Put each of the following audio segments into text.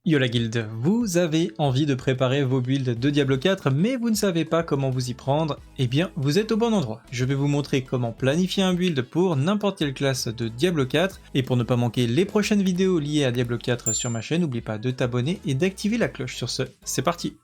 Yo la guilde, vous avez envie de préparer vos builds de Diablo 4 mais vous ne savez pas comment vous y prendre? Eh bien vous êtes au bon endroit. Je vais vous montrer comment planifier un build pour n'importe quelle classe de Diablo 4 et pour ne pas manquer les prochaines vidéos liées à Diablo 4 sur ma chaîne, n'oublie pas de t'abonner et d'activer la cloche. Sur ce, c'est parti!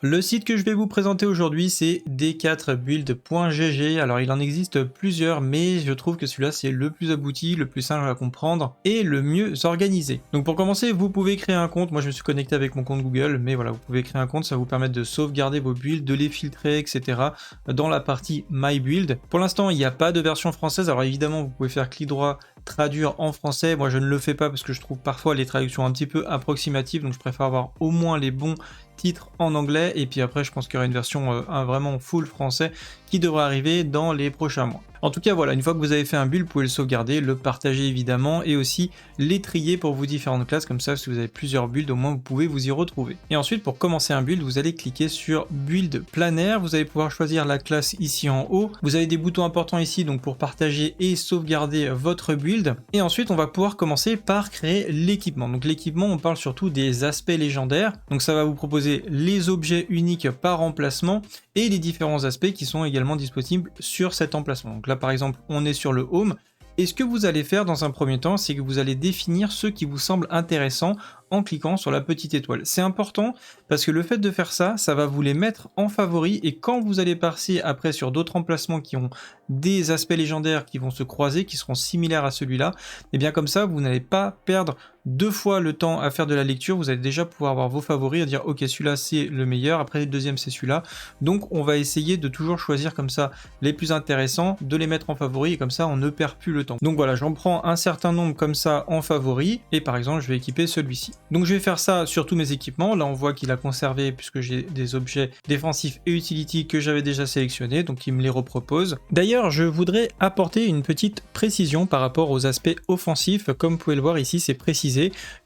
Le site que je vais vous présenter aujourd'hui, c'est d4build.gg. Alors il en existe plusieurs, mais je trouve que celui-là c'est le plus abouti, le plus simple à comprendre et le mieux organisé. Donc pour commencer, vous pouvez créer un compte. Moi je me suis connecté avec mon compte Google, mais voilà, vous pouvez créer un compte, ça va vous permettre de sauvegarder vos builds, de les filtrer, etc. dans la partie My Build. Pour l'instant, il n'y a pas de version française. Alors évidemment, vous pouvez faire clic droit, traduire en français. Moi je ne le fais pas parce que je trouve parfois les traductions un petit peu approximatives, donc je préfère avoir au moins les bons titre en anglais, et puis après je pense qu'il y aura une version vraiment full français qui devrait arriver dans les prochains mois. En tout cas voilà, une fois que vous avez fait un build, vous pouvez le sauvegarder, le partager évidemment, et aussi les trier pour vos différentes classes, comme ça si vous avez plusieurs builds, au moins vous pouvez vous y retrouver. Et ensuite pour commencer un build, vous allez cliquer sur Build Planner, vous allez pouvoir choisir la classe ici en haut, vous avez des boutons importants ici donc pour partager et sauvegarder votre build, et ensuite on va pouvoir commencer par créer l'équipement. Donc l'équipement, on parle surtout des aspects légendaires, donc ça va vous proposer les objets uniques par emplacement et les différents aspects qui sont également disponibles sur cet emplacement. Donc là par exemple on est sur le home, et ce que vous allez faire dans un premier temps, c'est que vous allez définir ceux qui vous semblent intéressants en cliquant sur la petite étoile. C'est important parce que le fait de faire ça, ça va vous les mettre en favori, et quand vous allez passer après sur d'autres emplacements qui ont des aspects légendaires qui vont se croiser, qui seront similaires à celui-là, et bien comme ça vous n'allez pas perdre deux fois le temps à faire de la lecture, vous allez déjà pouvoir avoir vos favoris et dire ok celui-là c'est le meilleur, après le deuxième c'est celui-là. Donc on va essayer de toujours choisir comme ça les plus intéressants, de les mettre en favoris, et comme ça on ne perd plus le temps. Donc voilà, j'en prends un certain nombre comme ça en favoris, et par exemple je vais équiper celui-ci. Donc je vais faire ça sur tous mes équipements. Là on voit qu'il a conservé puisque j'ai des objets défensifs et utility que j'avais déjà sélectionnés, donc il me les repropose. D'ailleurs je voudrais apporter une petite précision par rapport aux aspects offensifs. Comme vous pouvez le voir ici, c'est précisé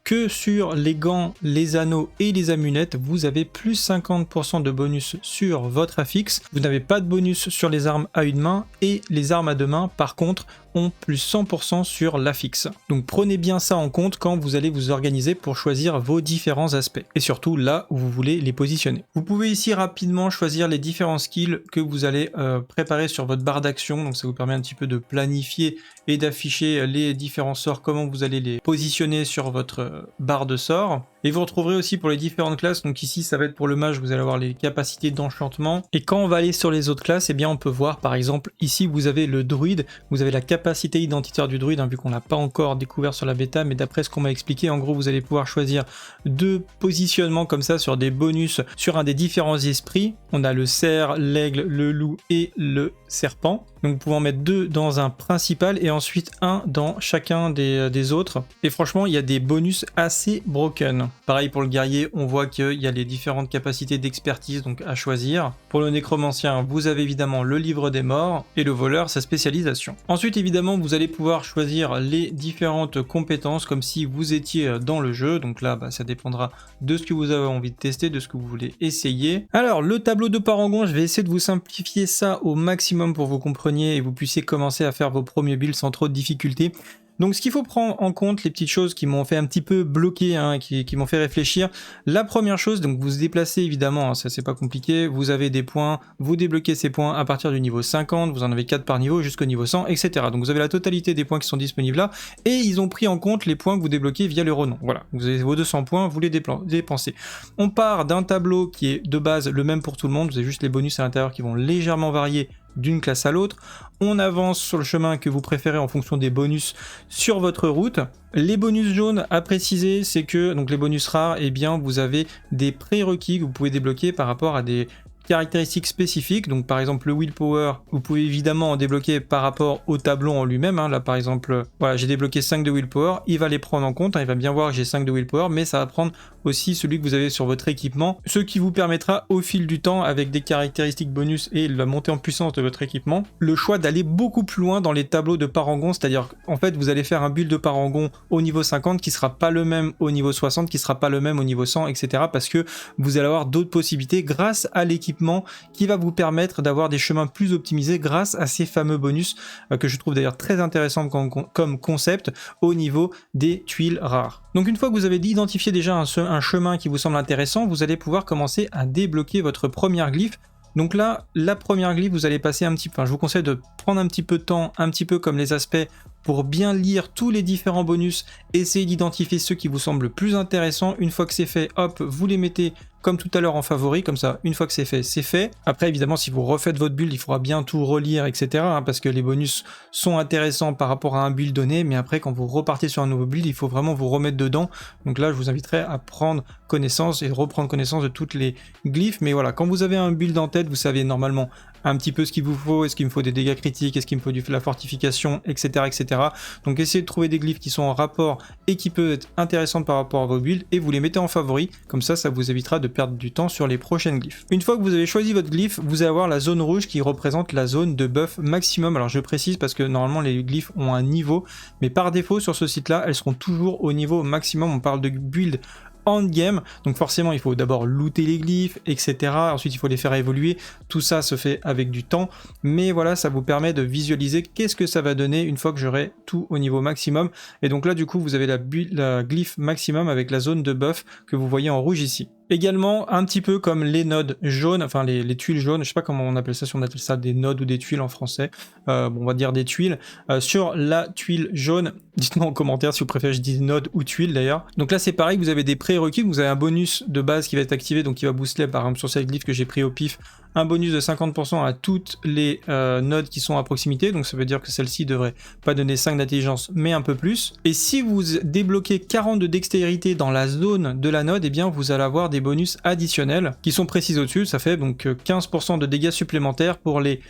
que sur les gants, les anneaux et les amulettes, vous avez plus 50% de bonus sur votre affixe. Vous n'avez pas de bonus sur les armes à une main, et les armes à deux mains par contre ont plus 100% sur l'affixe. Donc prenez bien ça en compte quand vous allez vous organiser pour choisir vos différents aspects, et surtout là où vous voulez les positionner. Vous pouvez ici rapidement choisir les différents skills que vous allez préparer sur votre barre d'action, donc ça vous permet un petit peu de planifier et d'afficher les différents sorts, comment vous allez les positionner sur votre barre de sorts. Et vous retrouverez aussi pour les différentes classes, donc ici ça va être pour le mage, vous allez avoir les capacités d'enchantement, et quand on va aller sur les autres classes, eh bien on peut voir par exemple ici vous avez le druide, vous avez la capacité identitaire du druide, hein, vu qu'on l'a pas encore découvert sur la bêta, mais d'après ce qu'on m'a expliqué, en gros vous allez pouvoir choisir deux positionnements comme ça sur des bonus sur un des différents esprits. On a le cerf, l'aigle, le loup et le serpent. Donc vous pouvez en mettre deux dans un principal et ensuite un dans chacun des autres. Et franchement, il y a des bonus assez broken. Pareil pour le guerrier, on voit qu'il y a les différentes capacités d'expertise donc à choisir. Pour le nécromancien, vous avez évidemment le livre des morts, et le voleur, sa spécialisation. Ensuite, évidemment, vous allez pouvoir choisir les différentes compétences comme si vous étiez dans le jeu. Donc là, ça dépendra de ce que vous avez envie de tester, de ce que vous voulez essayer. Alors, le tableau de parangon, je vais essayer de vous simplifier ça au maximum pour que vous compreniez et vous puissiez commencer à faire vos premiers builds sans trop de difficultés. Donc ce qu'il faut prendre en compte, les petites choses qui m'ont fait un petit peu bloquer, hein, qui m'ont fait réfléchir. La première chose, donc vous se déplacez évidemment, hein, ça c'est pas compliqué, vous avez des points, vous débloquez ces points à partir du niveau 50, vous en avez 4 par niveau jusqu'au niveau 100, etc. Donc vous avez la totalité des points qui sont disponibles là, et ils ont pris en compte les points que vous débloquez via le renom. Voilà, vous avez vos 200 points, vous les dépensez. On part d'un tableau qui est de base le même pour tout le monde, vous avez juste les bonus à l'intérieur qui vont légèrement varier d'une classe à l'autre. On avance sur le chemin que vous préférez en fonction des bonus sur votre route. Les bonus jaunes à préciser, c'est que donc les bonus rares, eh bien vous avez des prérequis que vous pouvez débloquer par rapport à des caractéristiques spécifiques. Donc par exemple le willpower, vous pouvez évidemment en débloquer par rapport au tableau en lui-même, hein. Là par exemple, voilà, j'ai débloqué 5 de willpower, il va les prendre en compte, hein. Il va bien voir que j'ai 5 de willpower, mais ça va prendre aussi celui que vous avez sur votre équipement, ce qui vous permettra au fil du temps, avec des caractéristiques bonus et la montée en puissance de votre équipement, le choix d'aller beaucoup plus loin dans les tableaux de parangon, c'est-à-dire en fait vous allez faire un build de parangon au niveau 50 qui sera pas le même au niveau 60, qui sera pas le même au niveau 100, etc. parce que vous allez avoir d'autres possibilités grâce à l'équipement qui va vous permettre d'avoir des chemins plus optimisés grâce à ces fameux bonus que je trouve d'ailleurs très intéressant comme concept au niveau des tuiles rares. Donc une fois que vous avez identifié déjà un chemin qui vous semble intéressant, vous allez pouvoir commencer à débloquer votre première glyphe. Donc là, la première glyphe, vous allez passer un petit peu, je vous conseille de prendre un petit peu de temps, un petit peu comme les aspects, pour bien lire tous les différents bonus, essayer d'identifier ceux qui vous semblent le plus intéressants. Une fois que c'est fait, hop, vous les mettez comme tout à l'heure en favori, comme ça, une fois que c'est fait, c'est fait. Après, évidemment, si vous refaites votre build, il faudra bien tout relire, etc. Parce que les bonus sont intéressants par rapport à un build donné, mais après, quand vous repartez sur un nouveau build, il faut vraiment vous remettre dedans. Donc là, je vous inviterai à prendre connaissance et reprendre connaissance de toutes les glyphes. Mais voilà, quand vous avez un build en tête, vous savez normalement un petit peu ce qu'il vous faut, est-ce qu'il me faut des dégâts critiques, est-ce qu'il me faut de la fortification, etc., etc. Donc essayez de trouver des glyphes qui sont en rapport et qui peuvent être intéressantes par rapport à vos builds et vous les mettez en favori, comme ça vous évitera de perdre du temps sur les prochaines glyphes. Une fois que vous avez choisi votre glyphe, vous allez avoir la zone rouge qui représente la zone de buff maximum. Alors je précise parce que normalement les glyphes ont un niveau, mais par défaut sur ce site-là, elles seront toujours au niveau maximum. On parle de build endgame, donc forcément il faut d'abord looter les glyphes, etc. Ensuite il faut les faire évoluer, tout ça se fait avec du temps, mais voilà, ça vous permet de visualiser qu'est-ce que ça va donner une fois que j'aurai tout au niveau maximum. Et donc là du coup vous avez la glyphe maximum avec la zone de buff que vous voyez en rouge ici. Également, un petit peu comme les nodes jaunes, enfin les tuiles jaunes, je sais pas comment on appelle ça, si on appelle ça des nodes ou des tuiles en français, bon, on va dire des tuiles. Sur la tuile jaune, dites-moi en commentaire si vous préférez que je dise node ou tuile d'ailleurs. Donc là c'est pareil, vous avez des prérequis, vous avez un bonus de base qui va être activé, donc qui va booster par exemple sur cette glyphe que j'ai pris au pif, un bonus de 50% à toutes les nodes qui sont à proximité, donc ça veut dire que celle-ci devrait pas donner 5 d'intelligence mais un peu plus. Et si vous débloquez 40 de dextérité dans la zone de la node, eh bien vous allez avoir des bonus additionnels qui sont précis au-dessus, ça fait donc 15% de dégâts supplémentaires pour les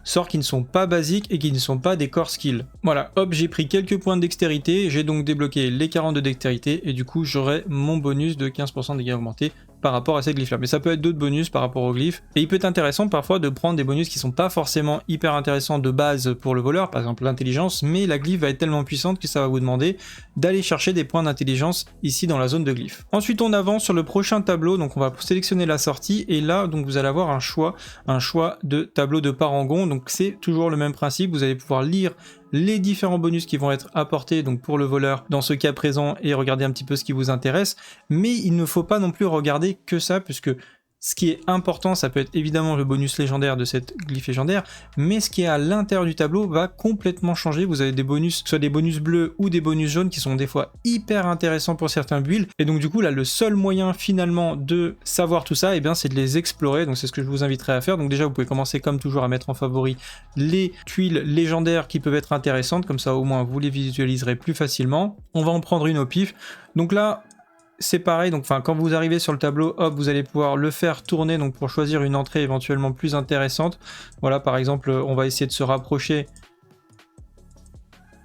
sorts qui ne sont pas basiques et qui ne sont pas des core skills. Voilà, hop, j'ai pris quelques points de dextérité, j'ai donc débloqué les 40 de dextérité et du coup j'aurai mon bonus de 15% de dégâts augmentés par rapport à ces glyphes là. Mais ça peut être d'autres bonus par rapport aux glyphes et il peut être intéressant parfois de prendre des bonus qui sont pas forcément hyper intéressants de base pour le voleur, par exemple l'intelligence, mais la glyphe va être tellement puissante que ça va vous demander d'aller chercher des points d'intelligence ici dans la zone de glyphe. Ensuite on avance sur le prochain tableau, donc on va sélectionner la sortie et là donc vous allez avoir un choix de tableau de parangon. Donc c'est toujours le même principe, vous allez pouvoir lire les différents bonus qui vont être apportés donc pour le voleur dans ce cas présent et regarder un petit peu ce qui vous intéresse, mais il ne faut pas non plus regarder que ça, puisque ce qui est important, ça peut être évidemment le bonus légendaire de cette glyphe légendaire, mais ce qui est à l'intérieur du tableau va complètement changer. Vous avez des bonus, soit des bonus bleus ou des bonus jaunes qui sont des fois hyper intéressants pour certains builds, et donc du coup là le seul moyen finalement de savoir tout ça, et bien c'est de les explorer, donc c'est ce que je vous inviterai à faire. Donc déjà vous pouvez commencer comme toujours à mettre en favori les tuiles légendaires qui peuvent être intéressantes, comme ça au moins vous les visualiserez plus facilement. On va en prendre une au pif, donc là c'est pareil, donc quand vous arrivez sur le tableau, hop, vous allez pouvoir le faire tourner donc pour choisir une entrée éventuellement plus intéressante. Voilà, par exemple, on va essayer de se rapprocher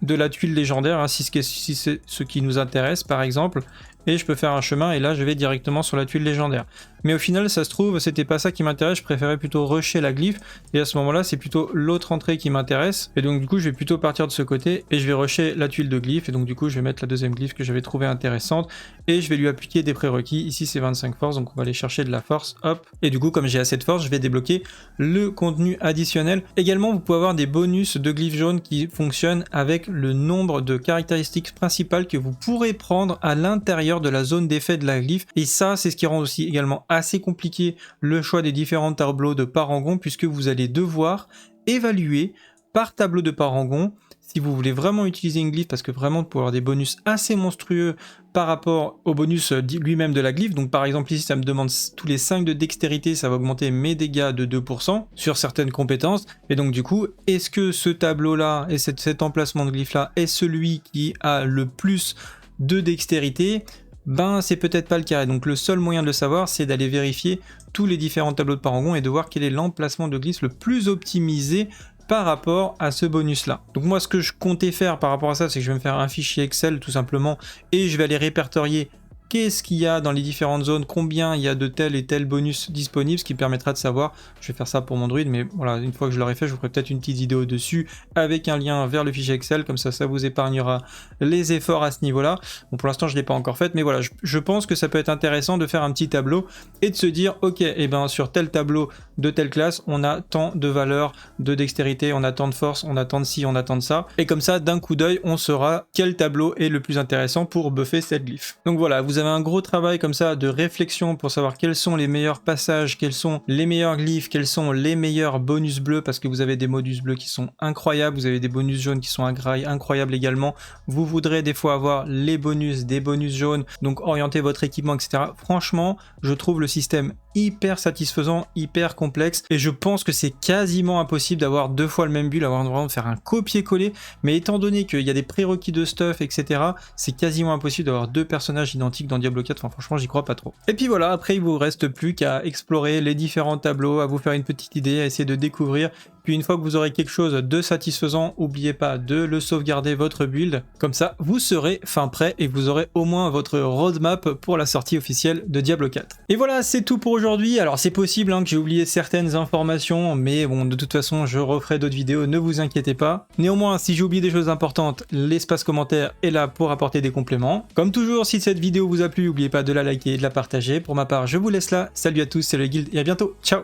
de la tuile légendaire, hein, si c'est ce qui nous intéresse par exemple, et je peux faire un chemin et là je vais directement sur la tuile légendaire. Mais au final ça se trouve c'était pas ça qui m'intéresse, je préférais plutôt rusher la glyphe et à ce moment là c'est plutôt l'autre entrée qui m'intéresse et donc du coup je vais plutôt partir de ce côté et je vais rusher la tuile de glyphe et donc du coup je vais mettre la deuxième glyphe que j'avais trouvée intéressante et je vais lui appliquer des prérequis. Ici c'est 25 force, donc on va aller chercher de la force, hop, et du coup comme j'ai assez de force je vais débloquer le contenu additionnel. Également vous pouvez avoir des bonus de glyphes jaunes qui fonctionnent avec le nombre de caractéristiques principales que vous pourrez prendre à l'intérieur de la zone d'effet de la glyphe, et ça c'est ce qui rend aussi également assez compliqué le choix des différents tableaux de parangon, puisque vous allez devoir évaluer par tableau de parangon si vous voulez vraiment utiliser une glyphe, parce que vraiment pour avoir des bonus assez monstrueux par rapport au bonus lui-même de la glyphe. Donc par exemple ici ça me demande tous les 5 de dextérité, ça va augmenter mes dégâts de 2% sur certaines compétences, et donc du coup est-ce que ce tableau là et cet emplacement de glyphe là est celui qui a le plus de dextérité? Ben c'est peut-être pas le cas, et donc le seul moyen de le savoir c'est d'aller vérifier tous les différents tableaux de parangon et de voir quel est l'emplacement de glyphe le plus optimisé par rapport à ce bonus là. Donc moi ce que je comptais faire par rapport à ça, c'est que je vais me faire un fichier Excel tout simplement et je vais aller répertorier qu'est-ce qu'il y a dans les différentes zones, combien il y a de tel et tel bonus disponibles, ce qui permettra de savoir. Je vais faire ça pour mon druide, mais voilà, une fois que je l'aurai fait, je vous ferai peut-être une petite vidéo dessus avec un lien vers le fichier Excel, comme ça vous épargnera les efforts à ce niveau-là. Bon, pour l'instant je ne l'ai pas encore fait, mais voilà, je pense que ça peut être intéressant de faire un petit tableau et de se dire, ok, et ben sur tel tableau de telle classe, on a tant de valeurs de dextérité, on a tant de force, on a tant de ci, on a tant de ça, et comme ça, d'un coup d'œil, on saura quel tableau est le plus intéressant pour buffer cette glyphe. Donc voilà, vous avez un gros travail comme ça de réflexion pour savoir quels sont les meilleurs passages, quels sont les meilleurs glyphes, quels sont les meilleurs bonus bleus, parce que vous avez des bonus bleus qui sont incroyables, vous avez des bonus jaunes qui sont incroyables également. Vous voudrez des fois avoir les bonus, des bonus jaunes, donc orienter votre équipement, etc. Franchement, je trouve le système hyper satisfaisant, hyper complexe, et je pense que c'est quasiment impossible d'avoir deux fois le même build, avoir vraiment de faire un copier-coller, mais étant donné qu'il y a des prérequis de stuff, etc., c'est quasiment impossible d'avoir deux personnages identiques dans Diablo 4, enfin franchement j'y crois pas trop. Et puis voilà, après il vous reste plus qu'à explorer les différents tableaux, à vous faire une petite idée, à essayer de découvrir. Puis une fois que vous aurez quelque chose de satisfaisant, n'oubliez pas de le sauvegarder votre build. Comme ça, vous serez fin prêt et vous aurez au moins votre roadmap pour la sortie officielle de Diablo 4. Et voilà, c'est tout pour aujourd'hui. Alors c'est possible que j'ai oublié certaines informations, mais bon, de toute façon, je referai d'autres vidéos, ne vous inquiétez pas. Néanmoins, si j'ai oublié des choses importantes, l'espace commentaire est là pour apporter des compléments. Comme toujours, si cette vidéo vous a plu, n'oubliez pas de la liker et de la partager. Pour ma part, je vous laisse là. Salut à tous, c'est le Guild et à bientôt. Ciao!